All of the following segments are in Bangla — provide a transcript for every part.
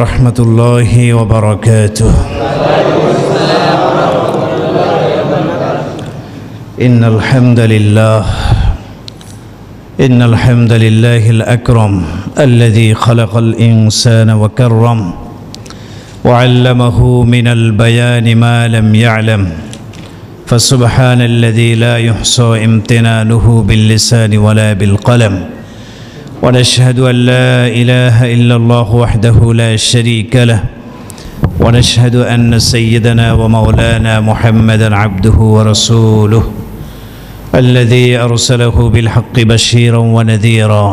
রহমতুল্লাহি ওয়া বারাকাতুহু। ইন্নাল হামদালিল্লাহিল আকরাম আল্লাযী খালাকাল ইনসানা ওয়া কাররাম ওয়া আল্লামাহু মিনাল বায়ানি মা লাম ইয়ালাম ফাসুবহানাল্লাযী লা ইহসা ইমতিনানুহু বিল লিসানি ওয়ালা বিল কলম। ونشهد أن لا إله إلا الله وحده لا شريك له ونشهد أن سيدنا ومولانا محمدا عبده ورسوله الذي أرسله بالحق بشيرا ونذيرا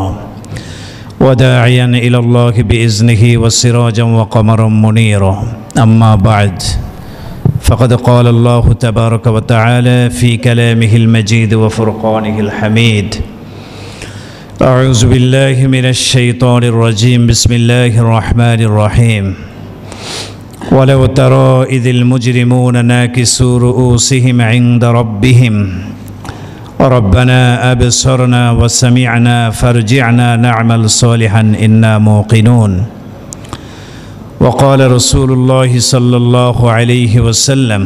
وداعيا إلى الله بإذنه وسراجا وقمرا منيرا. أما بعد فقد قال الله تبارك وتعالى في كلامه المجيد وفرقانه الحميد: أعوذ بالله من الشيطان الرجيم بسم الله الرحمن الرحيم ولو ترى إذ المجرمون ناكسوا رؤوسهم عند ربهم ربنا أبصرنا وسمعنا فارجعنا نعمل صالحا إنا موقنون. وقال رسول الله صلى الله عليه وسلم: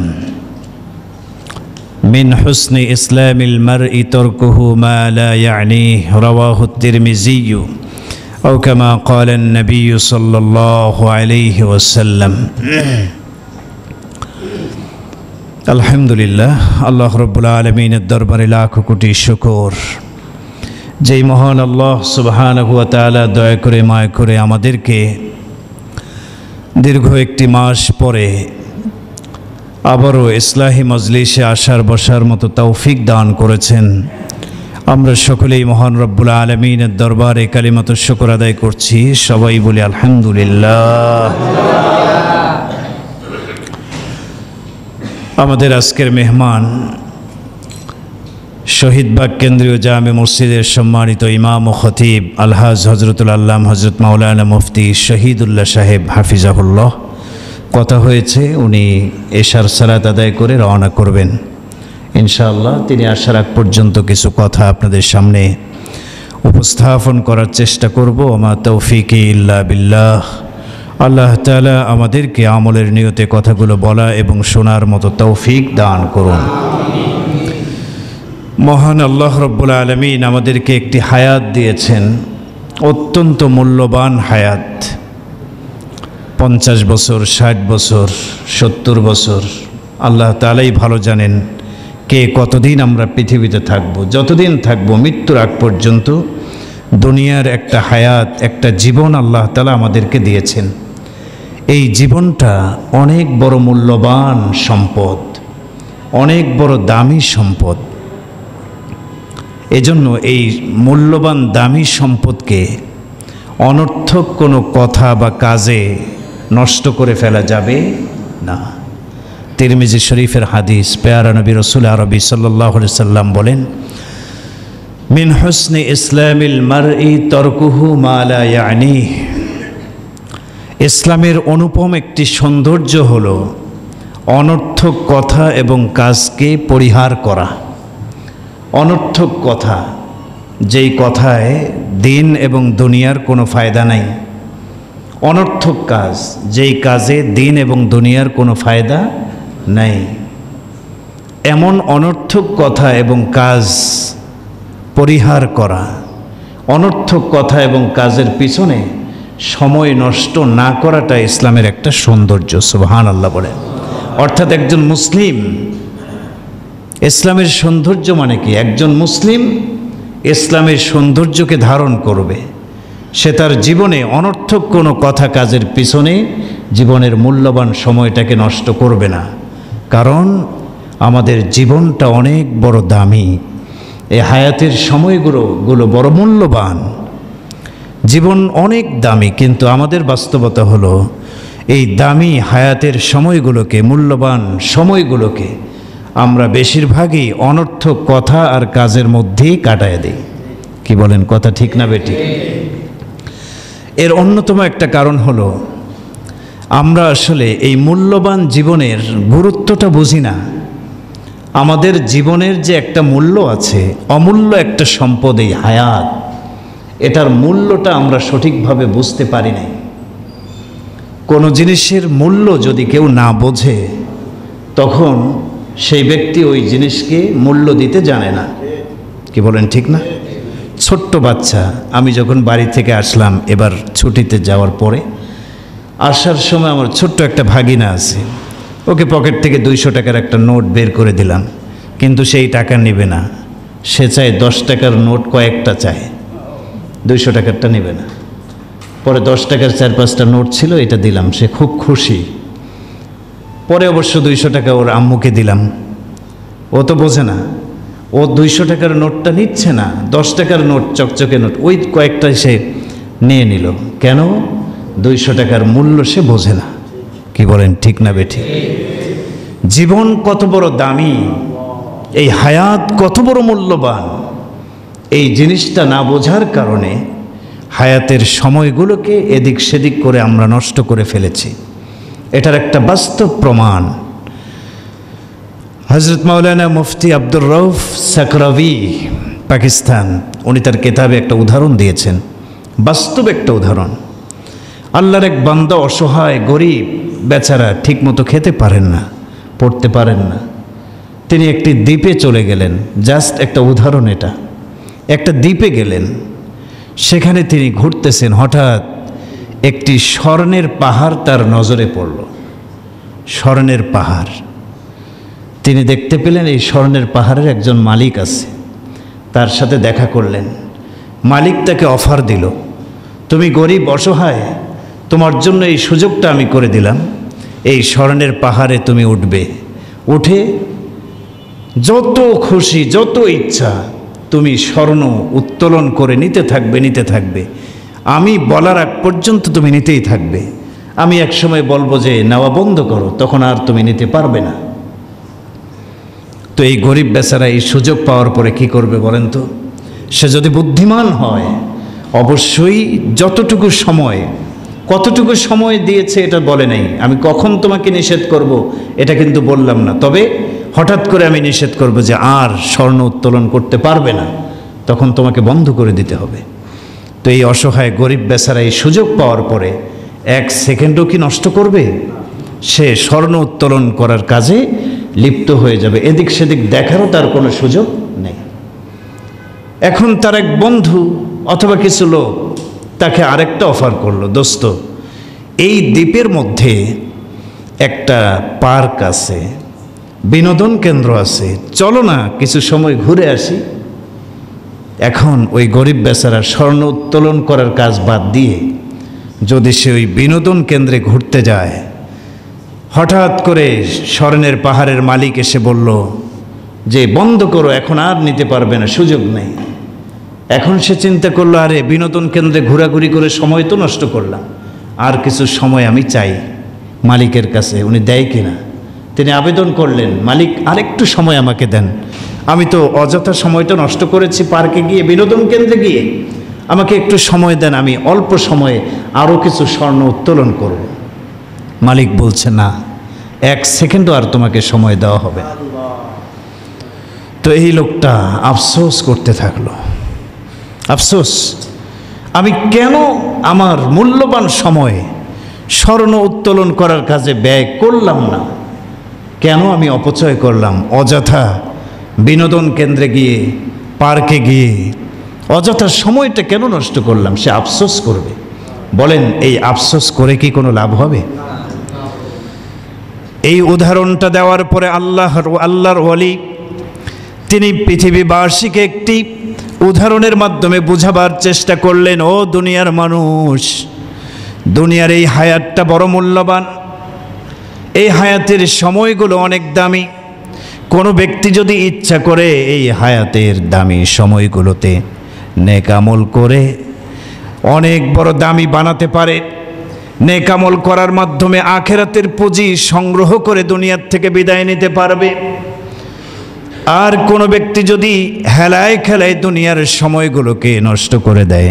من حسن إسلام المرء تركه ما لا يعنيه رواه الترمذي أو كما قال النبي صلى الله عليه وسلم. আলহামদুলিল্লাহ, আল্লাহ রব্বুল আলামিনের দরবারে লাখো কোটি শুকর। যেই মহান আল্লাহ সুবহানাহু ওয়া তাআলা দয়া করে মায়া করে আমাদেরকে দীর্ঘ একটি মাস পরে আবারও ইসলাহি মজলিসে আসার বসার মতো তৌফিক দান করেছেন। আমরা সকলেই মহান রব্বুল আলামিনের দরবারে কালিমাত শুকর আদায় করছি। সবাই বলি আলহামদুলিল্লাহ। আমাদের আজকের মেহমান শহীদবাগ কেন্দ্রীয় জামে মসজিদের সম্মানিত ইমাম ও খতিব আলহাজ হজরতুল আল্লাম হজরত মাওলানা মুফতি শহীদুল্লাহ সাহেব হাফিজাহুল্লাহ। কথা হয়েছে উনি এশার সালাত আদায় করে রওনা করবেন ইনশাআল্লাহ। তিনি আসার আগ পর্যন্ত কিছু কথা আপনাদের সামনে উপস্থাপন করার চেষ্টা করব। আমা তৌফিকি ইল্লা বিল্লাহ। আল্লাহ তাআলা আমাদেরকে আমলের নিয়তে কথাগুলো বলা এবং শোনার মতো তৌফিক দান করুন। মহান আল্লাহ রব্বুল আলামিন আমাদেরকে একটি হায়াত দিয়েছেন, অত্যন্ত মূল্যবান হায়াত। 50 বছর, 60 বছর, 70 বছর, আল্লাহ তাআলাই ভালো জানেন কে কতদিন আমরা পৃথিবীতে থাকব। যতদিন থাকব মৃত্যুর আগ পর্যন্ত দুনিয়ার একটা হায়াত, একটা জীবন আল্লাহ তাআলা আমাদেরকে দিয়েছেন। এই জীবনটা অনেক বড় মূল্যবান সম্পদ, অনেক বড় দামি সম্পদ। এজন্য এই মূল্যবান দামি সম্পদকে অনর্থক কোনো কথা বা কাজে নষ্ট করে ফেলা যাবে না। তিরমিজি শরীফের হাদিস, পেয়ারা নবী রাসূল আরবি সাল্লাল্লাহু আলাইহি সাল্লাম বলেন: মিন হুসনি ইসলামিল মারই তরকুহু মা লা ইয়ানিহ। ইসলামের অনুপম একটি সৌন্দর্য হলো অনর্থক কথা এবং কাজকে পরিহার করা। অনর্থক কথা, যেই কথায় দিন এবং দুনিয়ার কোনো ফায়দা নাই। অনর্থক কাজ, যেই কাজে দিন এবং দুনিয়ার কোনো ফায়দা নাই। এমন অনর্থক কথা এবং কাজ পরিহার করা, অনর্থক কথা এবং কাজের পিছনে সময় নষ্ট না করাটা ইসলামের একটা সৌন্দর্য। সুবহানাল্লাহ বলে। অর্থাৎ একজন মুসলিম, ইসলামের সৌন্দর্য মানে কি? একজন মুসলিম ইসলামের সৌন্দর্যকে ধারণ করবে। সে তার জীবনে অনর্থক কোনো কথা কাজের পিছনে জীবনের মূল্যবান সময়টাকে নষ্ট করবে না। কারণ আমাদের জীবনটা অনেক বড় দামি। এই হায়াতের সময়গুলো বড় মূল্যবান। জীবন অনেক দামি, কিন্তু আমাদের বাস্তবতা হলো এই দামি হায়াতের সময়গুলোকে, মূল্যবান সময়গুলোকে আমরা বেশিরভাগই অনর্থক কথা আর কাজের মধ্যেই কাটায় দিই। কি বলেন, কথা ঠিক না বেটি? এর অন্যতম একটা কারণ হলো আমরা আসলে এই মূল্যবান জীবনের গুরুত্বটা বুঝি না। আমাদের জীবনের যে একটা মূল্য আছে, অমূল্য একটা সম্পদ এই হায়াত, এটার মূল্যটা আমরা সঠিকভাবে বুঝতে পারি নাই। কোনো জিনিসের মূল্য যদি কেউ না বোঝে তখন সেই ব্যক্তি ওই জিনিসকে মূল্য দিতে জানে না। কি বলেন, ঠিক না? ছোট্ট বাচ্চা, আমি যখন বাড়ি থেকে আসলাম এবার ছুটিতে যাওয়ার পরে, আসার সময় আমার ছোট্ট একটা ভাগিনা আছে, ওকে পকেট থেকে 200 টাকার একটা নোট বের করে দিলাম, কিন্তু সেই টাকা নেবে না, সে চায় 10 টাকার নোট কয়েকটা চায়, 200 টাকারটা নেবে না। পরে 10 টাকার 4-5টা নোট ছিল, এটা দিলাম, সে খুব খুশি। পরে অবশ্য 200 টাকা ওর আম্মুকে দিলাম, ও তো বোঝে না, ও 200 টাকার নোটটা নিচ্ছে না, 10 টাকার নোট, চকচকে নোট, ওই কয়েকটা সে নিয়ে নিল। কেন? 200 টাকার মূল্য সে বোঝে না। কি বলেন, ঠিক না বেঠিক? জীবন কত বড় দামি, এই হায়াত কত বড় মূল্যবান, এই জিনিসটা না বোঝার কারণে হায়াতের সময়গুলোকে এদিক সেদিক করে আমরা নষ্ট করে ফেলেছি। এটার একটা বাস্তব প্রমাণ হযরত মাওলানা মুফতি আব্দুর রউফ সাকরাভি, পাকিস্তান, উনি তার কিতাবে একটা উদাহরণ দিয়েছেন, বাস্তব একটা উদাহরণ। আল্লাহর এক বান্দা অসহায়, গরিব, বেচারা, ঠিকমতো খেতে পারেন না, পড়তে পারেন না। তিনি একটি দ্বীপে চলে গেলেন, জাস্ট একটা উদাহরণ এটা। একটা দ্বীপে গেলেন, সেখানে তিনি ঘুরতেছেন, হঠাৎ একটি স্বর্ণের পাহাড় তার নজরে পড়ল। স্বর্ণের পাহাড়, তিনি দেখতে পেলেন এই স্বর্ণের পাহাড়ের একজন মালিক আছে, তার সাথে দেখা করলেন। মালিক তাকে অফার দিল, তুমি গরিব অসহায়, তোমার জন্য এই সুযোগটা আমি করে দিলাম, এই স্বর্ণের পাহাড়ে তুমি উঠবে, উঠে যত খুশি যত ইচ্ছা তুমি স্বর্ণ উত্তোলন করে নিতে থাকবে, আমি বলার আগ পর্যন্ত তুমি নিতেই থাকবে। আমি একসময় বলবো যে নেওয়া বন্ধ করো, তখন আর তুমি নিতে পারবে না। তো এই গরিব বেচারা এই সুযোগ পাওয়ার পরে কি করবে বলেন তো? সে যদি বুদ্ধিমান হয়, অবশ্যই যতটুকু সময়, কতটুকু সময় দিয়েছে এটা বলে নাই, আমি কখন তোমাকে নিষেধ করব এটা কিন্তু বললাম না, তবে হঠাৎ করে আমি নিষেধ করব যে আর স্বর্ণ উত্তোলন করতে পারবে না, তখন তোমাকে বন্ধ করে দিতে হবে। তো এই অসহায় গরিব বেচারা এই সুযোগ পাওয়ার পরে 1 সেকেন্ডও কি নষ্ট করবে? সে স্বর্ণ উত্তোলন করার কাজে লিপ্ত হয়ে যাবে, এদিক সেদিক দেখারও তার কোনো সুযোগ নেই। এখন তার এক বন্ধু অথবা কিছু লোক তাকে আরেকটা অফার করলো, দোস্ত, এই দ্বীপের মধ্যে একটা পার্ক আছে, বিনোদন কেন্দ্র আছে, চলো না কিছু সময় ঘুরে আসি। এখন ওই গরিব বেচারা স্বর্ণ উত্তোলন করার কাজ বাদ দিয়ে যদি সে ওই বিনোদন কেন্দ্রে ঘুরতে যায়, হঠাৎ করে স্বর্ণের পাহাড়ের মালিক এসে বলল যে বন্ধ করো, এখন আর নিতে পারবে না, সুযোগ নেই। এখন সে চিন্তা করলো, আরে বিনোদন কেন্দ্রে ঘোরাঘুরি করে সময় তো নষ্ট করলাম, আর কিছু সময় আমি চাই মালিকের কাছে, উনি দেয় কিনা। তিনি আবেদন করলেন, মালিক আরেকটু সময় আমাকে দেন, আমি তো অযথা সময়টা নষ্ট করেছি পার্কে গিয়ে, বিনোদন কেন্দ্রে গিয়ে, আমাকে একটু সময় দেন, আমি অল্প সময়ে আরও কিছু স্বর্ণ উত্তোলন করব। মালিক বলছে, না, 1 সেকেন্ডও আর তোমাকে সময় দেওয়া হবে না। তো এই লোকটা আফসোস করতে থাকলো, আফসোস, আমি কেন আমার মূল্যবান সময় স্বর্ণ উত্তোলন করার কাজে ব্যয় করলাম না, কেন আমি অপচয় করলাম, অযথা বিনোদন কেন্দ্রে গিয়ে, পার্কে গিয়ে অযথা সময়টা কেন নষ্ট করলাম, সে আফসোস করবে। বলেন, এই আফসোস করে কি কোনো লাভ হবে? এই উদাহরণটা দেওয়ার পরে আল্লাহর ওয়ালি তিনি পৃথিবীবাসীকে একটি উদাহরণের মাধ্যমে বোঝাবার চেষ্টা করলেন, ও দুনিয়ার মানুষ, দুনিয়ার এই হায়াতটা বড় মূল্যবান, এই হায়াতের সময়গুলো অনেক দামি। কোনো ব্যক্তি যদি ইচ্ছা করে এই হায়াতের দামি সময়গুলোতে নেক আমল করে অনেক বড় দামি বানাতে পারে, নেক আমল করার মাধ্যমে আখিরাতের পুঁজি সংগ্রহ করে দুনিয়ার থেকে বিদায় নিতে পারবে। আর কোনো ব্যক্তি যদি হেলায় খেলায় দুনিয়ার সময়গুলোকে নষ্ট করে দেয়,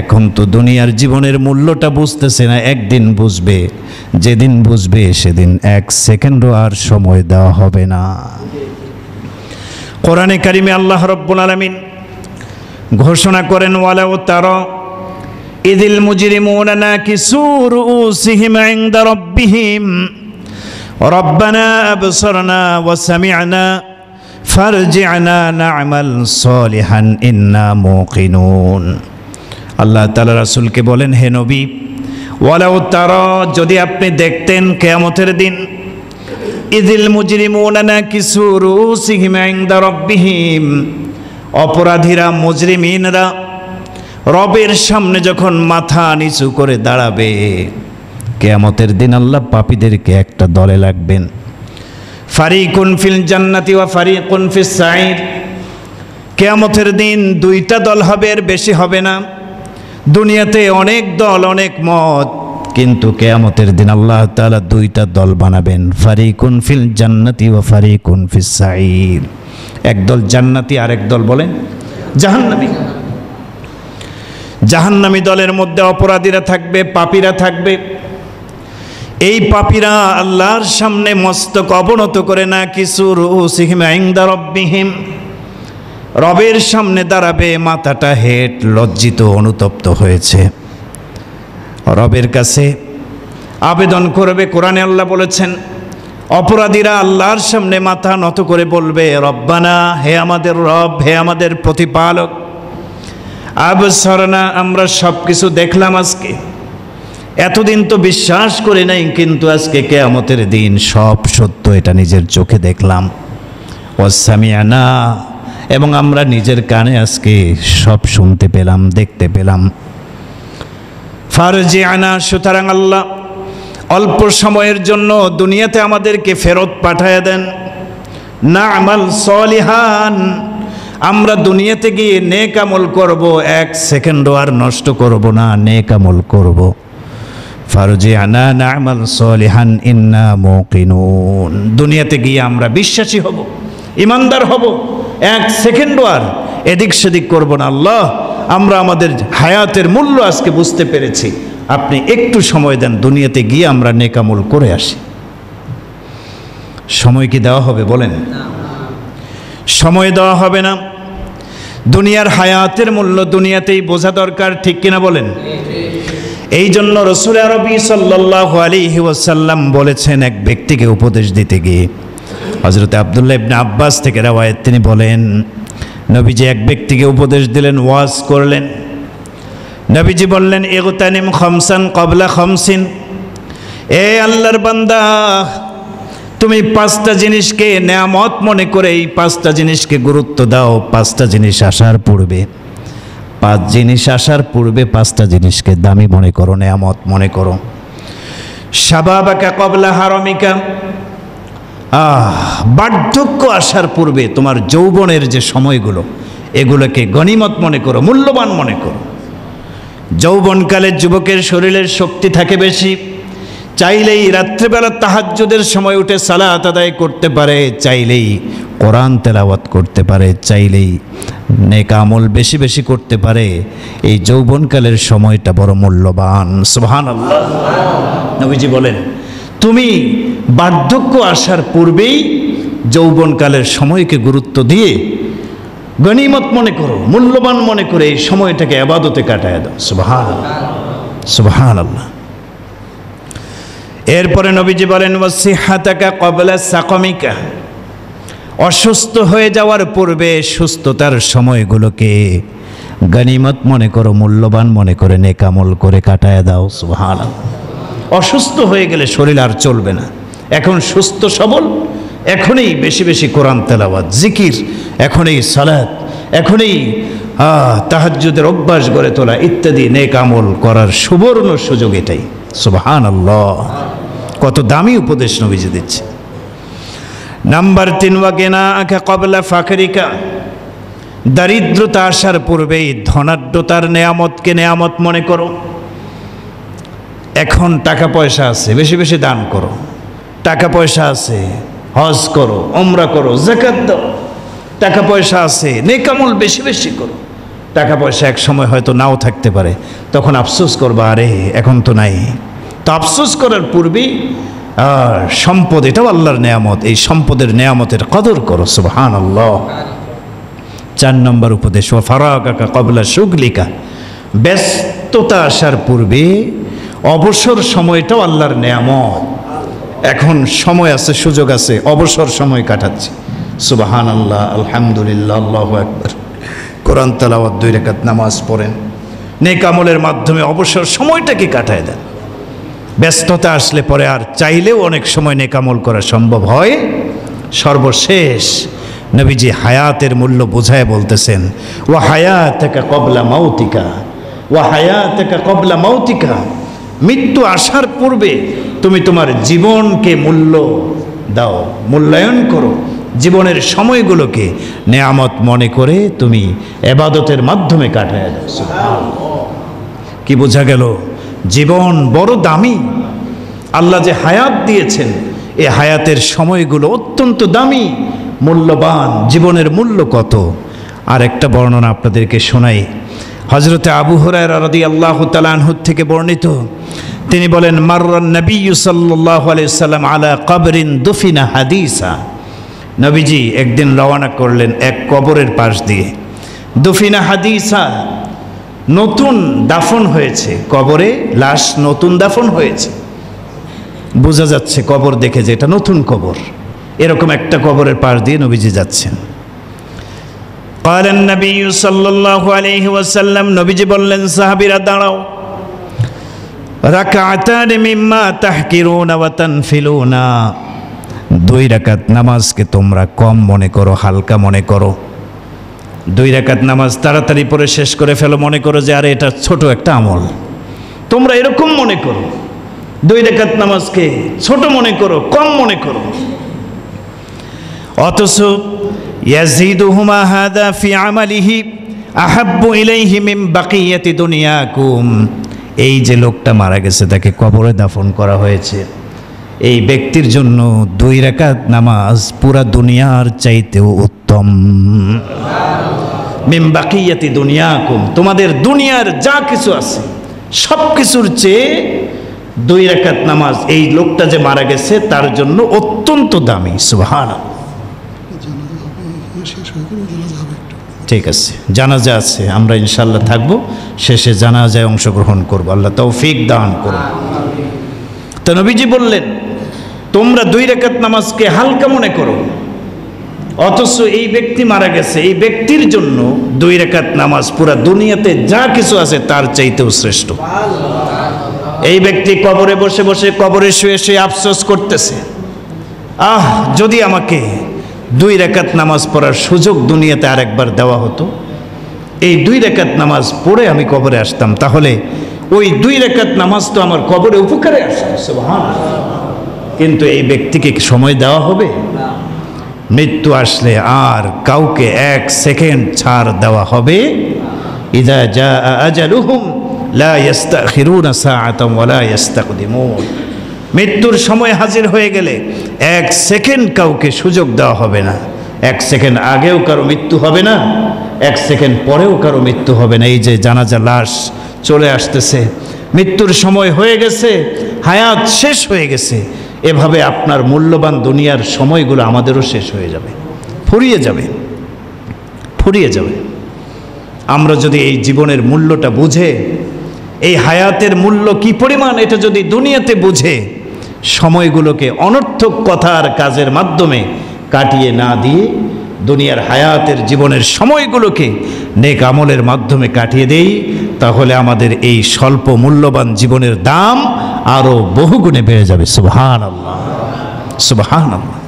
এখন তো দুনিয়ার জীবনের মূল্যটা বুঝতেছে না, একদিন বুঝবে, যেদিন বুঝবে সেদিন 1 সেকেন্ডও আর সময় দেওয়া হবে না। কোরআনে কারিমে আল্লাহ রাব্বুল আলামিন ঘোষণা করেন, ওয়ালাউ তারা ইযিল মুজরিমুনা নাকিসু রুউসিহিম ইনদা রাব্বিহিম রব্বানা আবসারনা ওয়া সামি'না ফারজি'না না'মাল সালিহান ইন্না মুকিনুন। আল্লাহ তাআলা রাসূলকে বলেন, হে নবী, ওয়ালাউ তারা, যদি আপনি দেখতেন কিয়ামতের দিন, ইযিল মুজরিমুনা নাকিসু রুউসিহিম ইনদা রাব্বিহিম, অপরাধীরা মুজরিমিনরা রবের সামনে যখন মাথা নিচু করে দাঁড়াবে, কিয়ামতের দিন আল্লাহ পাপীদেরকে একটা দলে লাগবেন। ফারিকুন ফিল জান্নাতি ওয়া ফারিকুন ফিস সাঈর, কিয়ামতের দিন দুইটা দল হবে, এর বেশি হবে না। দুনিয়াতে অনেক দল, অনেক মত, কিন্তু কিয়ামতের দিন আল্লাহ তাআলা দুইটা দল বানাবেন, ফারিকুন ফিল জান্নাতি ওয়া ফারিকুন ফিস সাঈর। এক দল জান্নাতি, আরেক দল বলেন জাহান্নামী। জাহান্নামী দলের মধ্যে অপরাধীরা থাকবে, পাপীরা থাকবে। এই পাপীরা আল্লাহর সামনে মস্তক অবনত করে না কিছু রুউসিহিম ইনদা রাব্বিহিম, রবের সামনে দাঁড়াবে, মাথাটা হেঁট, লজ্জিত, অনুতপ্ত হয়েছে, রবের কাছে আবেদন করবে। কোরআনে আল্লাহ বলেছেন, অপরাধীরা আল্লাহর সামনে মাথা নত করে বলবে, রব্বানা, হে আমাদের রব, হে আমাদের প্রতিপালক, আবসারনা, আমরা সব কিছু দেখলাম আজকে, এতদিন তো বিশ্বাস করি নাই, কিন্তু আজকে কিয়ামতের দিন সব সত্য, এটা নিজের চোখে দেখলাম। ওয়া সামি'না, এবং আমরা নিজের কানে আজকে সব শুনতে পেলাম, দেখতে পেলাম। ফারজি'না, সুতরাং আল্লাহ অল্প সময়ের জন্য দুনিয়াতে আমাদেরকে ফেরত পাঠায়া দেন। না'মাল সালিহান, আমরা দুনিয়াতে গিয়ে নেক আমল করব, এক সেকেন্ডও আর নষ্ট করব না, নেক আমল করব। ফারজি'না না'মাল সালিহান ইন্না মুকিনুন, দুনিয়াতে গিয়ে আমরা বিশ্বাসী হব, ইমানদার হব, এক সেকেন্ডও আর এদিক সেদিক করব না। আল্লাহ, আমরা আমাদের হায়াতের মূল্য আজকে বুঝতে পেরেছি, আপনি একটু সময় দেন, দুনিয়াতে গিয়ে আমরা নেক আমল করে আসি। সময় কি দেওয়া হবে বলেন? সময় দেওয়া হবে না। দুনিয়ার হায়াতের মূল্য দুনিয়াতেই বোঝা দরকার, ঠিক কিনা বলেন? এই জন্য রাসূল আরবি সাল্লাল্লাহু আলাইহি ওয়াসাল্লাম বলেছেন, এক ব্যক্তিকে উপদেশ দিতে গিয়ে, হযরত আব্দুল্লাহ ইবনে আব্বাস থেকে রওয়ায়াত, তিনি বলেন, নবীজি এক ব্যক্তিকে উপদেশ দিলেন, ওয়াজ করলেন। নবীজি বললেন, ইগতানিম খামসান ক্বাবলা খামসিন, এ আল্লাহর বান্দা, তুমি পাঁচটা জিনিসকে নেয়ামত মনে করে এই পাঁচটা জিনিসকে গুরুত্ব দাও। পাঁচটা জিনিস আসার পূর্বে, পাঁচ জিনিস আসার পূর্বে পাঁচটা জিনিসকে দামি মনে করো, নেয়ামত মনে করো। শাবাবাকা ক্বাবলা হারামিকা, বার্ধক্য আসার পূর্বে তোমার যৌবনের যে সময়গুলো, এগুলোকে গনিমত মনে করো, মূল্যবান মনে করো। যৌবনকালে যুবকের শরীরের শক্তি থাকে বেশি, চাইলেই রাত্রিবেলা তাহাজ্জুদের সময় উঠে সালাত আদায় করতে পারে, চাইলেই কোরআন তেলাওয়াত করতে পারে, চাইলেই নেক আমল বেশি বেশি করতে পারে। এই যৌবনকালের সময়টা বড় মূল্যবান। সুবহানাল্লাহ। নবীজি বলেন, তুমি বার্ধক্য আসার পূর্বেই যৌবনকালের সময়কে গুরুত্ব দিয়ে গনিমত মনে করো, মূল্যবান মনে করে এই সময়টাকে ইবাদতে কাটায় দাও। সুবহানাল্লাহ, সুবহানাল্লাহ। এরপরে নবীজি বলেন, ওয়াসিহাতাকা ক্বাবলা সাকামিকা, অসুস্থ হয়ে যাওয়ার পূর্বে সুস্থতার সময়গুলোকে গনিমত মনে করো, মূল্যবান মনে করে নেক আমল করে কাটায় দাও। সুবহানাল্লাহ। অসুস্থ হয়ে গেলে শরীর আর চলবে না, এখন সুস্থ সবল, এখনই বেশি বেশি কোরআন তেলাওয়াত, জিকির, এখনই সালাত, এখনই তাহাজ্জুদের অভ্যাস গড়ে তোলা ইত্যাদি নেক আমল করার সুবর্ণ সুযোগ এটাই। সুবহানাল্লাহ, কত দামি উপদেশ নবীজি দিচ্ছে। নাম্বার 3, ওয়াগিনাকা ক্বাবলা ফাকরিকা, দারিদ্রতা আসার পূর্বেই ধনাঢ্যতার নেয়ামতকে নেয়ামত মনে করো। এখন টাকা পয়সা আছে, বেশি বেশি দান করো। টাকা পয়সা আছে, হজ করো, উমরা করো, যাকাত দাও। টাকা পয়সা আছে, নেক আমল বেশি বেশি করো। টাকা পয়সা এক সময় হয়তো নাও থাকতে পারে, তখন আফসোস করবা, আরে এখন তো নাই। তো আফসোস করার পূর্বেই সম্পদ, এটাও আল্লাহর নেয়ামত, এই সম্পদের নেয়ামতের কদর করো। সুবহানাল্লাহ। 4 নম্বর উপদেশ, ওয়া ফারাগাকা ক্বাবলা শুগলিকা, ব্যস্ত ব্যস্ততা আসার পূর্বে অবসর সময়টাও আল্লাহর নেয়ামত। এখন সময় আছে, সুযোগ আছে, অবসর সময় কাটাচ্ছি। সুবহানাল্লাহ, আলহামদুলিল্লাহ, আল্লাহু আকবার, কোরআন তেলাওয়াত, 2 রাকাত নামাজ পড়েন, নেক আমলের মাধ্যমে অবসর সময়টাকে কাটায় দেন। ব্যস্ততা আসলে পরে আর চাইলেও অনেক সময় নেক আমল করা সম্ভব হয়। সর্বশেষ নবীজি হায়াতের মূল্য বোঝায় বলতেছেন, ওয়া হায়াতাকা ক্বাবলা মাউতিকা, ওয়া হায়াতাকা ক্বাবলা মাউতিকা, মৃত্যু আসার পূর্বে তুমি তোমার জীবনকে মূল্য দাও, মূল্যায়ন করো। জীবনের সময়গুলোকে নেয়ামত মনে করে তুমি ইবাদতের মাধ্যমে কাটায় দাও। সুবহানাল্লাহ, কি বোঝা গেল? জীবন বড় দামি। আল্লাহ যে হায়াত দিয়েছেন, এই হায়াতের সময়গুলো অত্যন্ত দামি, মূল্যবান। জীবনের মূল্য কত? আর একটা বর্ণনা আপনাদেরকে শোনাই। হযরতে আবু হুরায়রা রাদিয়াল্লাহু তাআলা আনহু থেকে বর্ণিত, তিনি বলেন, মাররান নবী সাল্লাল্লাহু আলাইহি সাল্লাম আলা কবরিন দুফিনা হাদিসা। নবীজি একদিন রওনা করলেন এক কবরের পাশ দিয়ে। দুফিনা হাদিসা, নতুন দাফন হয়েছে, কবরে লাশ নতুন দাফন হয়েছে, বোঝা যাচ্ছে কবর দেখে যে এটা নতুন কবর। এরকম একটা কবরের পাশ দিয়ে নবীজি যাচ্ছেন। قال النبي صلى الله عليه وسلم, নবীজি বললেন, সাহাবীরা দাঁড়াও, রাকাতান মিম্মা তাহকিরুনা ওয়া তানফিলুনা, 2 রাকাত নামাজকে তোমরা কম মনে করো, হালকা মনে করো। 2 রাকাত নামাজ তাড়াতাড়ি পড়ে শেষ করে ফেলো, মনে করো যে আরে এটা ছোট একটা আমল। তোমরা এরকম মনে করো, 2 রাকাত নামাজকে ছোট মনে করো, কম মনে করো। অথচ ইয়াজিদুহুমা হাদা ফি আমালিহি আহাব্বু ইলাইহি মিন বাকিয়াতি দুনিয়াকুম। এই যে লোকটা মারা গেছে, তাকে কবরে দাফন করা হয়েছে, এই ব্যক্তির জন্য 2 রাকাত নামাজ পুরা দুনিয়ার চাইতেও উত্তম। মিন বাকিয়াতি দুনিয়াকুম, তোমাদের দুনিয়ার যা কিছু আছে সব কিছুর চেয়ে 2 রাকাত নামাজ এই লোকটা যে মারা গেছে তার জন্য অত্যন্ত দামি। সুবহানাল্লাহ। ঠিক আছে, জানাজা আছে, আমরা ইনশাআল্লাহ থাকবো, শেষে জানাজায় অংশগ্রহণ করবো, আল্লাহ তৌফিক দান করুন। তো নবীজি বললেন, তোমরা 2 রাকাত নামাজকে হালকা মনে করো, অথচ এই ব্যক্তি মারা গেছে, এই ব্যক্তির জন্য 2 রাকাত নামাজ পুরা দুনিয়াতে যা কিছু আছে তার চাইতেও শ্রেষ্ঠ। এই ব্যক্তি কবরে বসে বসে, কবরে শুয়ে শুয়ে আফসোস করতেছে, আহ, যদি আমাকে 2 রাকাত নামাজ পড়ার সুযোগ দুনিয়াতে আরেকবার দেওয়া হতো, এই 2 রাকাত নামাজ পড়ে আমি কবরে আসতাম, তাহলে ওই 2 রাকাত নামাজ তো আমার কবরে উপকারে আসতো। সুবহানাল্লাহ। কিন্তু এই ব্যক্তিকে সময় দেওয়া হবে? মৃত্যু আসলে আর কাউকে 1 সেকেন্ড ছাড় দেওয়া হবে। ইযা জাআ আজালুহুম লা ইস্তাখিরুনা সাআতান ওয়া লা ইস্তাকদিমুন। মৃত্যুর সময় হাজির হয়ে গেলে 1 সেকেন্ড কাউকে সুযোগ দেওয়া হবে না। 1 সেকেন্ড আগেও কারো মৃত্যু হবে না, 1 সেকেন্ড পরেও কারো মৃত্যু হবে না। এই যে জানাজা লাশ চলে আসতেছে, মৃত্যুর সময় হয়ে গেছে, হায়াত শেষ হয়ে গেছে, এভাবে আপনার মূল্যবান দুনিয়ার সময়গুলো আমাদেরও শেষ হয়ে যাবে, ফুরিয়ে যাবে, ফুরিয়ে যাবে। আমরা যদি এই জীবনের মূল্যটা বুঝে, এই হায়াতের মূল্য কি পরিমাণ এটা যদি দুনিয়াতে বুঝে, সময়গুলোকে অনর্থক কথা আর কাজের মাধ্যমে কাটিয়ে না দিয়ে দুনিয়ার হায়াতের জীবনের সময়গুলোকে নেক আমলের মাধ্যমে কাটিয়ে দেই, তাহলে আমাদের এই স্বল্প মূল্যবান জীবনের দাম আরো বহুগুণে বেড়ে যাবে। সুবহানাল্লাহ, সুবহানাল্লাহ।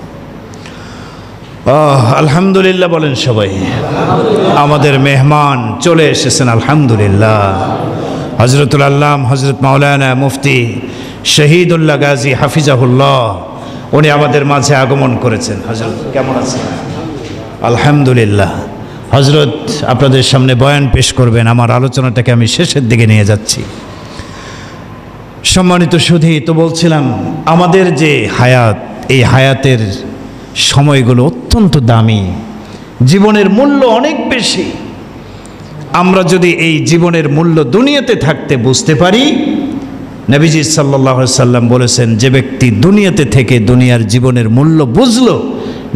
আলহামদুলিল্লাহ বলেন সবাই। আমাদের মেহমান চলে এসেছেন, আলহামদুলিল্লাহ। হযরতুল আল্লাম হযরত মাওলানা মুফতি শহীদুল্লাহ গাজী হাফিজাহুল্লাহ, উনি আমাদের মাঝে আগমন করেছেন। হযরত কেমন আছেন? আলহামদুলিল্লাহ। হযরত আপনাদের সামনে বয়ান পেশ করবেন। আমার আলোচনাটাকে আমি শেষের দিকে নিয়ে যাচ্ছি। সম্মানিত সুধী, তো বলছিলাম আমাদের যে হায়াত, এই হায়াতের সময়গুলো অত্যন্ত দামি, জীবনের মূল্য অনেক বেশি। আমরা যদি এই জীবনের মূল্য দুনিয়াতে থাকতে বুঝতে পারি, নবীজি সাল্লাল্লাহু আলাইহি সাল্লাম বলেছেন, যে ব্যক্তি দুনিয়াতে থেকে দুনিয়ার জীবনের মূল্য বুঝলো,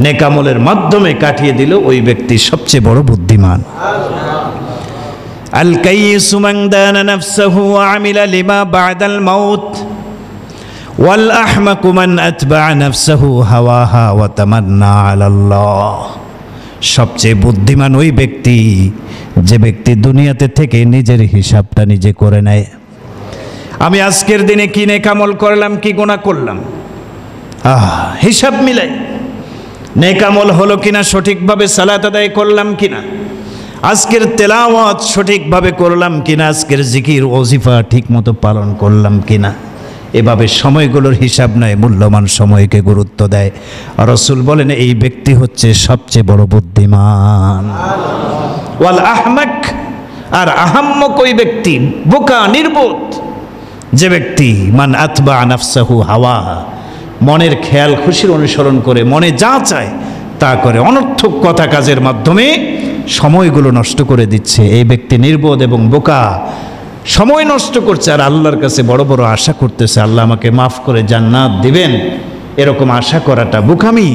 নেক আমলের মাধ্যমে কাটিয়ে দিল, ওই ব্যক্তি সবচেয়ে বড় বুদ্ধিমান। আল কাইয়িসু মান দানা নাফসাহু ওয়া আমিলা লিমা বা'দাল মাউত ওয়াল আহমাকু মান আতবা'a নাফসাহু হাওয়াহা ওয়া তামান্না আলাল্লাহ। সবচেয়ে বুদ্ধিমান ওই ব্যক্তি যে ব্যক্তি দুনিয়াতে থেকে নিজের হিসাবটা নিজে করে নেয়। আমি আজকের দিনে কি নেক আমল করলাম, কি গুনাহ করলাম, হিসাব মিলাই। নেক আমল হলো কিনা, সঠিকভাবে সালাত আদায় করলাম কিনা, আজকের তেলাওয়াত সঠিকভাবে করলাম কিনা, আজকের জিকির ওজিফা ঠিকমতো পালন করলাম কিনা, এভাবে সময়গুলোর হিসাব নেয়, মূল্যবান সময়কে গুরুত্ব দেয়। রাসূল বলেন এই ব্যক্তি হচ্ছে সবচেয়ে বড় বুদ্ধিমান। ওয়াল আহমাক, আর আহাম্মক ওই ব্যক্তি, বোকা নির্বোধ যে ব্যক্তি মান আতবা নাফসাহু হাওয়াহা, মনের খেয়াল খুশির অনুসরণ করে, মনে যা চায় তা করে, অনর্থক কথা কাজের মাধ্যমে সময়গুলো নষ্ট করে দিচ্ছে। এই ব্যক্তি নির্বোধ এবং বোকা, সময় নষ্ট করছে আর আল্লাহর কাছে বড় বড় আশা করতেছে, আল্লাহ আমাকে মাফ করে জান্নাত দিবেন, এরকম আশা করাটা বোকামি।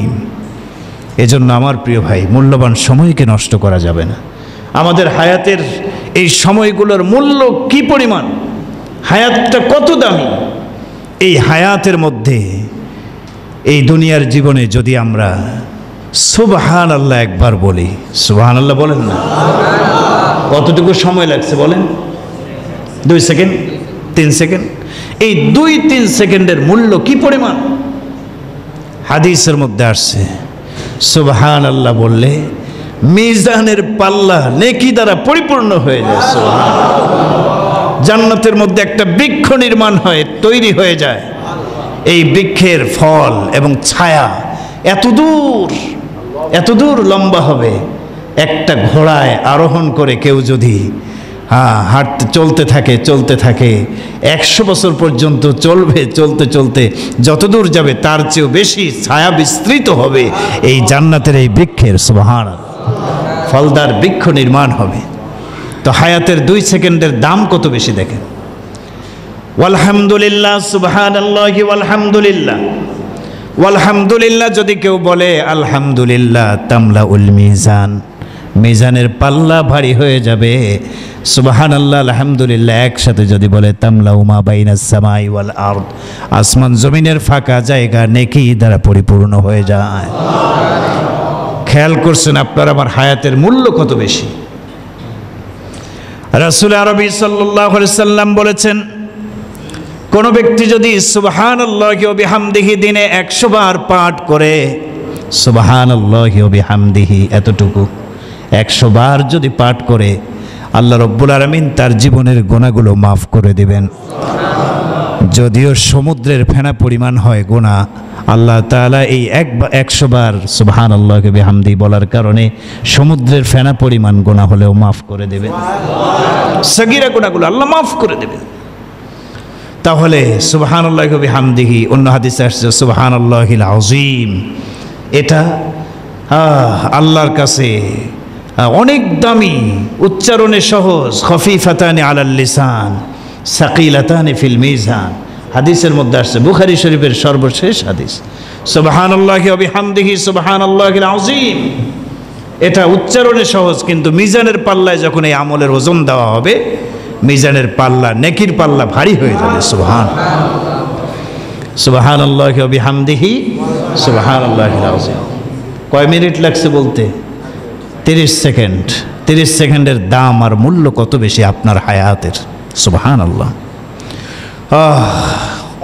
এজন্য আমার প্রিয় ভাই, মূল্যবান সময়কে নষ্ট করা যাবে না। আমাদের হায়াতের এই সময়গুলোর মূল্য কি পরিমাণ, হায়াতটা কত দামি, এই হায়াতের মধ্যে এই দুনিয়ার জীবনে যদি আমরা সুবহানাল্লাহ একবার বলি, সুবহানাল্লাহ বলেন না, কতটুকু সময় লাগছে বলেন? 2 সেকেন্ড, 3 সেকেন্ড। এই 2-3 সেকেন্ডের মূল্য কি পরিমাণ। হাদিসের মধ্যে আসছে সুবহানাল্লাহ বললে মিজানের পাল্লা নেকি দ্বারা পরিপূর্ণ হয়ে যায়। সুবহানাল্লাহ। জান্নাতের মধ্যে একটা বৃক্ষ নির্মাণ হয়, তৈরি হয়ে যায়। এই বৃক্ষের ফল এবং ছায়া এত দূর লম্বা হবে। একটা ঘোড়ায় আরোহণ করে কেউ যদি হাঁটতে চলতে থাকে 100 বছর পর্যন্ত চলবে, চলতে যতদূর যাবে তার চেয়েও বেশি ছায়া বিস্তৃত হবে এই জান্নাতের এই বৃক্ষের। সুবহানাল্লাহ। ফলদার বৃক্ষ নির্মাণ হবে। তো হায়াতের 2 সেকেন্ডের দাম কত বেশি দেখেন। আলহামদুলিল্লাহ, সুবহানাল্লাহি ওয়ালহামদুলিল্লাহ, ওয়ালহামদুলিল্লাহ যদি কেউ বলে আলহামদুলিল্লাহ, তামলাউল মিজান, মিজানের পাল্লা ভারী হয়ে যাবে। সুবহানাল্লাহ, আলহামদুলিল্লাহ একসাথে যদি বলে তামলাউ মা বাইনাস সামাই ওয়াল আরদ, আসমান জমিনের ফাঁকা জায়গা নেকি দ্বারা পরিপূর্ণ হয়ে যায়। খেয়াল করছেন আপনার আমার হায়াতের মূল্য কত বেশি। রাসূল আরবি সাল্লাল্লাহু আলাইহি সাল্লাম বলেছেন, কোন ব্যক্তি যদি সুবহানাল্লাহি ওয়া বিহামদিহি দিনে 100 বার পাঠ করে, সুবহানাল্লাহি ওয়া বিহামদিহি এতটুকু 100 বার যদি পাঠ করে, আল্লাহ রাব্বুল আলামিন তার জীবনের গুনাহগুলো মাফ করে দিবেন। যদিও সমুদ্রের ফেনা পরিমাণ হয় গুনাহ, আল্লাহ তাআলা এই 100 বার সুবহানাল্লাহি ওয়া বিহামদিহি বলার কারণে সমুদ্রের ফেনা পরিমাণ গুনাহ হলেও মাফ করে দেবেন। সগীরা গুনাহগুলো আল্লাহ মাফ করে দেবেন। তাহলে সুবহানাল্লাহি ওয়া বিহামদিহি, অন্য হাদিসে আসছে সুবহানাল্লাহিল আযীম, এটা আল্লাহর কাছে অনেক দামি, উচ্চারণে সহজ, খফিফাতানি আলাল লিসান সাকিলাতানি ফিল মিজান। হাদিসের মধ্যে আসছে, বুখারী শরীফের সর্বশেষ হাদিস, সুবহানাল্লাহি ওয়া বিহামদিহি সুবহানাল্লাহিল আযীম। এটা উচ্চারণে সহজ, কিন্তু মিজানের পাল্লায় যখন এই আমলের ওজন দেওয়া হবে, মিজানের পাল্লা, নেকির পাল্লা ভারী হয়ে যাবে। সুবহানাল্লাহি ওয়া বিহামদিহি সুবহানাল্লাহিল আযীম। কয় মিনিট লাগছে বলতে? 30 সেকেন্ড। 30 সেকেন্ডের দাম আর মূল্য কত বেশি আপনার হায়াতের। সুবহানাল্লাহ।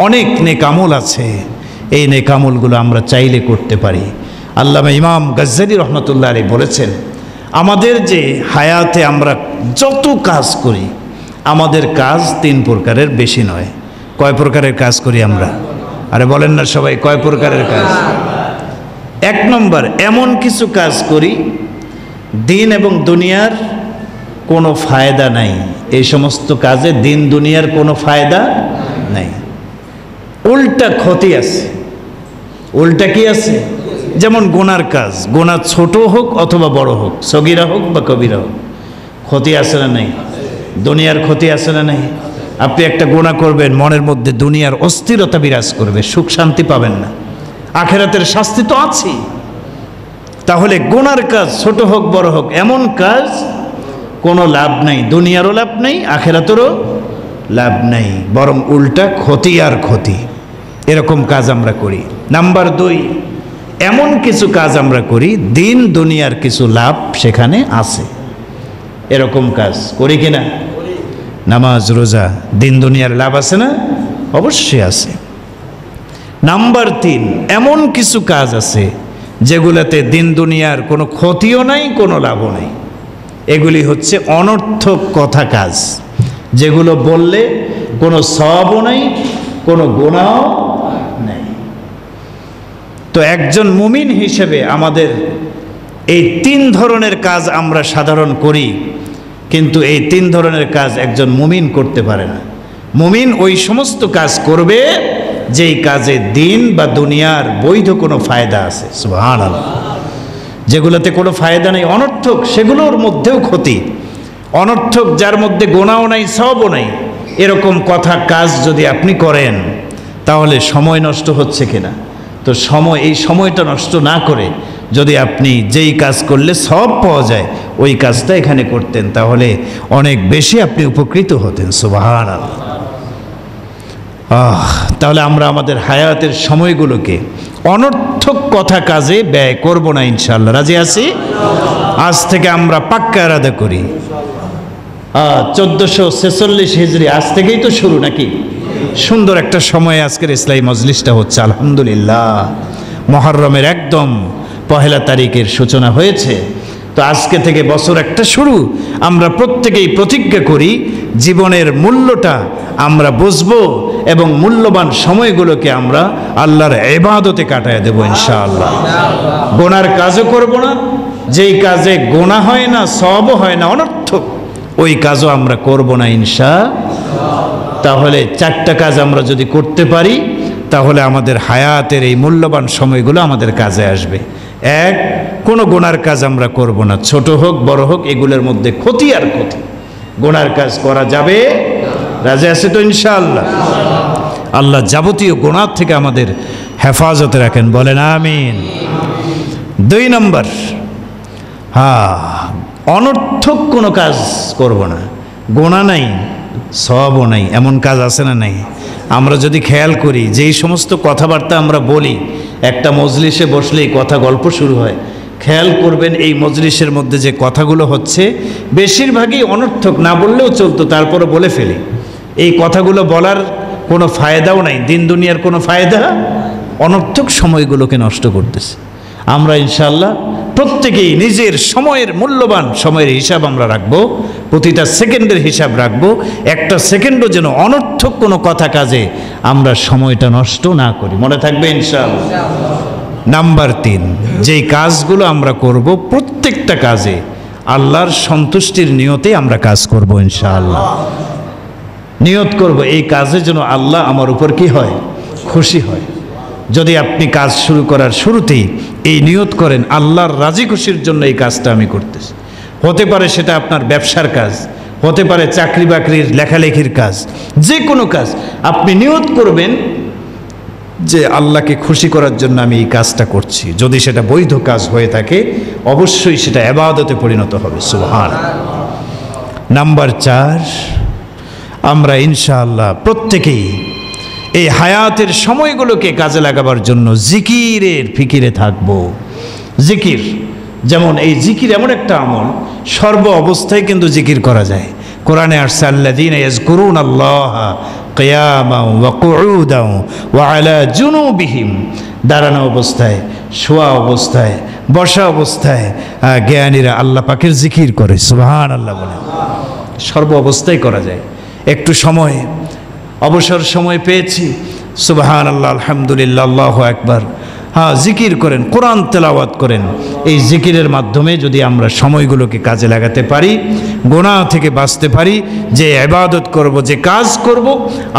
অনেক নেক আমল আছে, এই নেক আমলগুলো আমরা চাইলে করতে পারি। আল্লামা ইমাম গাজ্জালী রহমাতুল্লাহ আলাইহি বলেছেন, আমাদের যে হায়াতে আমরা যত কাজ করি, আমাদের কাজ 3 প্রকারের বেশি নয়। কয় প্রকারের কাজ করি আমরা? আরে বলেন না সবাই, কয় প্রকারের কাজ? 1 নম্বর, এমন কিছু কাজ করি দিন এবং দুনিয়ার কোনো ফায়দা নাই। এই সমস্ত কাজে দিন দুনিয়ার কোনো ফায়দা নাই, উল্টা ক্ষতি আছে। উল্টা কি আছে? যেমন গুনার কাজ, গুনাহ ছোট হোক অথবা বড় হোক, সগীরা হোক বা কবিরা হোক, ক্ষতি আছে না নাই? দুনিয়ার ক্ষতি আছে না নাই? আপনি একটা গুনাহ করবেন, মনের মধ্যে দুনিয়ার অস্থিরতা বিরাজ করবে, সুখ শান্তি পাবেন না, আখিরাতের শাস্তি তো আছেই। তাহলে গুনার কাজ ছোট হোক বড় হোক, এমন কাজ কোনো লাভ নাই, দুনিয়ারও লাভ নাই, আখেরাতেরও লাভ নাই, বরং উল্টা ক্ষতি আর ক্ষতি। এরকম কাজ আমরা করি। নাম্বার 2, এমন কিছু কাজ আমরা করি দিন দুনিয়ার কিছু লাভ সেখানে আছে, এরকম কাজ করি কিনা? নামাজ রোজা দিন দুনিয়ার লাভ আছে না? অবশ্যই আছে। নাম্বার 3, এমন কিছু কাজ আছে যেগুলোতে দিন দুনিয়ার কোনো ক্ষতিও নাই, কোনো লাভও নাই। এগুলি হচ্ছে অনর্থক কথা কাজ, যেগুলো বললে কোনো সওয়াবও নাই, কোনো গুনাহও নাই। তো একজন মুমিন হিসেবে আমাদের এই 3 ধরনের কাজ আমরা সাধারণ করি, কিন্তু এই 3 ধরনের কাজ একজন মুমিন করতে পারে না। মুমিন ওই সমস্ত কাজ করবে যেই কাজে দিন বা দুনিয়ার বৈধ কোনো ফায়দা আছে। সুবহানাল্লাহ। যেগুলোতে কোনো ফায়দা নেই, অনর্থক, সেগুলোর মধ্যেও ক্ষতি। অনর্থক যার মধ্যে গুনাহও নাই, সওয়াবও নাই, এরকম কথা কাজ যদি আপনি করেন তাহলে সময় নষ্ট হচ্ছে কিনা? তো এই সময়টা নষ্ট না করে যদি আপনি যেই কাজ করলে সওয়াব পাওয়া যায় ওই কাজটা এখানে করতেন, তাহলে অনেক বেশি আপনি উপকৃত হতেন। সুবহানাল্লাহ। তাহলে আমরা আমাদের হায়াতের সময়গুলোকে অনর্থক কথা কাজে ব্যয় করব না ইনশাআল্লাহ। রাজি আছি? আজ থেকে আমরা পাক্কা ইরাদা করি। 1446 হিজরি, আজ থেকেই তো শুরু নাকি? সুন্দর একটা সময়ে আজকের ইসলামী মজলিসটা হচ্ছে, আলহামদুলিল্লাহ। মুহররমের একদম 1 তারিখের সূচনা হয়েছে। তো আজকে থেকে বছর একটা শুরু। আমরা প্রত্যেকেই প্রতিজ্ঞা করি জীবনের মূল্যটা আমরা বুঝবো এবং মূল্যবান সময়গুলোকে আমরা আল্লাহর ইবাদতে কাটায় দেব ইনশাআল্লাহ। গুনার কাজও করব না, যেই কাজে গুনাহ হয় না, সওয়াবও হয় না, অনর্থক, ওই কাজও আমরা করব না ইনশাআল্লাহ। তাহলে 4টা কাজ আমরা যদি করতে পারি তাহলে আমাদের হায়াতের এই মূল্যবান সময়গুলো আমাদের কাজে আসবে। 1, কোনো গুনার কাজ আমরা করব না, ছোট হোক বড় হোক, এগুলোর মধ্যে ক্ষতি আর ক্ষতি। গুনার কাজ করা যাবে? রাজি আছে তো ইনশাআল্লাহ? আল্লাহ যাবতীয় গুনাহ থেকে আমাদের হেফাজতে রাখেন, বলেন আমিন। 2 নম্বর, অনর্থক কোনো কাজ করব না। গুনাহ নাই, সওয়াবও নাই, এমন কাজ আছে না নাই? আমরা যদি খেয়াল করি যেই সমস্ত কথাবার্তা আমরা বলি, একটা মজলিসে বসলেই কথা গল্প শুরু হয়, খেয়াল করবেন এই মজলিসের মধ্যে যে কথাগুলো হচ্ছে বেশিরভাগই অনর্থক, না বললেও চলতো, তারপরে বলে ফেলি। এই কথাগুলো বলার কোনো ফায়দাও নাই, দিন দুনিয়ার কোনো ফায়দা, অনর্থক সময়গুলোকে নষ্ট করতেছে। আমরা ইনশাআল্লাহ প্রত্যেকেই নিজের সময়ের মূল্যবান সময়ের হিসাব আমরা রাখবো, প্রতিটা সেকেন্ডের হিসাব রাখবো। একটা সেকেন্ডও যেন অনর্থক কোনো কথা কাজে আমরা সময়টা নষ্ট না করি, মনে থাকবে ইনশাআল্লাহ। নাম্বার 3, যেই কাজগুলো আমরা করব প্রত্যেকটা কাজে আল্লাহর সন্তুষ্টির নিয়তে আমরা কাজ করব ইনশাআল্লাহ। নিয়ত করব এই কাজে যেন আল্লাহ আমার উপর কি হয়? খুশি হয়। যদি আপনি কাজ শুরু করার শুরুতেই এই নিয়ত করেন আল্লাহর রাজি খুশির জন্য এই কাজটা আমি করতেছি, হতে পারে সেটা আপনার ব্যবসার কাজ, হতে পারে চাকরি বাকরির লেখালেখির কাজ, যে কোনো কাজ আপনি নিয়ত করবেন যে আল্লাহকে খুশি করার জন্য আমি এই কাজটা করছি। যদি সেটা বৈধ কাজ হয়ে থাকে অবশ্যই সেটা ইবাদতে পরিণত হবে। সুবহানাল্লাহ। নাম্বার 4, আমরা ইনশাআল্লাহ প্রত্যেকেই এই হায়াতের সময়গুলোকে কাজে লাগাবার জন্য জিকিরের ফিকিরে থাকব। জিকির, যেমন এই জিকির এমন একটা আমল, সর্ব অবস্থায় কিন্তু জিকির করা যায়। কোরআনে আসছে আল্লাযীনা ইয়াযকুরুনাল্লাহা কিয়ামান ওয়া কুউদান ওয়া আলা জুনুবিহিম, দাঁড়ানো অবস্থায়, শোয়া অবস্থায়, বসা অবস্থায় জ্ঞানীরা আল্লাহ পাকের জিকির করে। সুবহানাল্লাহ বলে। সর্ব অবস্থায় করা যায়। একটু সময়, অবসর সময় পেয়েছি, সুবহানাল্লাহ, আলহামদুলিল্লাহ, আল্লাহু আকবার, জিকির করেন, কোরআন তেলাওয়াত করেন। এই জিকিরের মাধ্যমে যদি আমরা সময়গুলোকে কাজে লাগাতে পারি, গুনাহ থেকে বাঁচতে পারি, যে ইবাদত করব, যে কাজ করব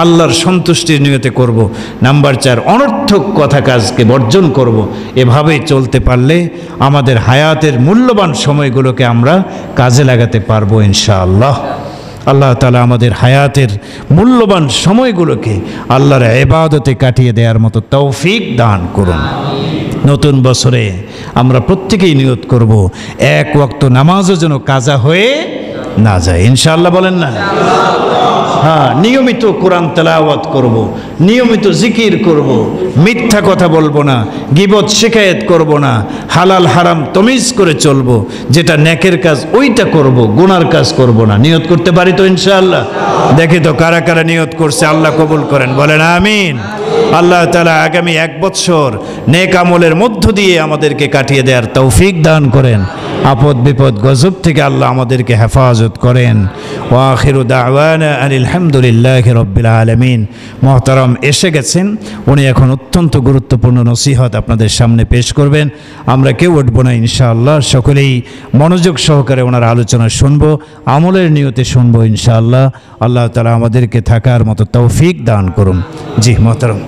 আল্লাহর সন্তুষ্টির নিয়তে করব। নাম্বার 4, অনর্থক কথা কাজকে বর্জন করব। এভাবেই চলতে পারলে আমাদের হায়াতের মূল্যবান সময়গুলোকে আমরা কাজে লাগাতে পারবো ইনশাআল্লাহ। আল্লাহ তাআলা আমাদের হায়াতের মূল্যবান সময়গুলোকে আল্লাহর ইবাদতে কাটিয়ে দেওয়ার মতো তৌফিক দান করুন। নতুন বছরে আমরা প্রত্যেকেই নিয়ত করব 1 ওয়াক্ত নামাজও যেন কাজা হয়ে না যায়। ইনশাআল্লাহ বলেন না? হ্যাঁ, নিয়মিত কোরআন তেলাওয়াত করব, নিয়মিত জিকির করব, মিথ্যা কথা বলবো না, গীবত শিকায়েত করব না, হালাল হারাম তমিজ করে চলবো, যেটা নেকের কাজ ওইটা করব, গুনার কাজ করব না। নিয়ত করতে পারি তো ইনশাআল্লাহ? দেখি তো কারা কারা নিয়ত করছে, আল্লাহ কবুল করেন, বলেন আমিন। আল্লাহ তাআলা আগামী 1 বছর নেক আমলের মধ্য দিয়ে আমাদেরকে কাটিয়ে দেওয়ার তৌফিক দান করেন। আপদ বিপদ গজব থেকে আল্লাহ আমাদেরকে হেফাজত করেন। ওয়া আখিরু দাওয়ানা আনিল হামদুলিল্লাহি রাব্বিল আলামিন। মুহতারাম এসে গেছেন, উনি এখন অত্যন্ত গুরুত্বপূর্ণ নসিহত আপনাদের সামনে পেশ করবেন। আমরা কেউ উঠব না ইনশাআল্লাহ, সকলেই মনোযোগ সহকারে ওনার আলোচনা শুনবো, আমলের নিয়তে শুনবো ইনশাআল্লাহ। আল্লাহ তাআলা আমাদেরকে থাকার মতো তৌফিক দান করুন। জি মুহতারাম।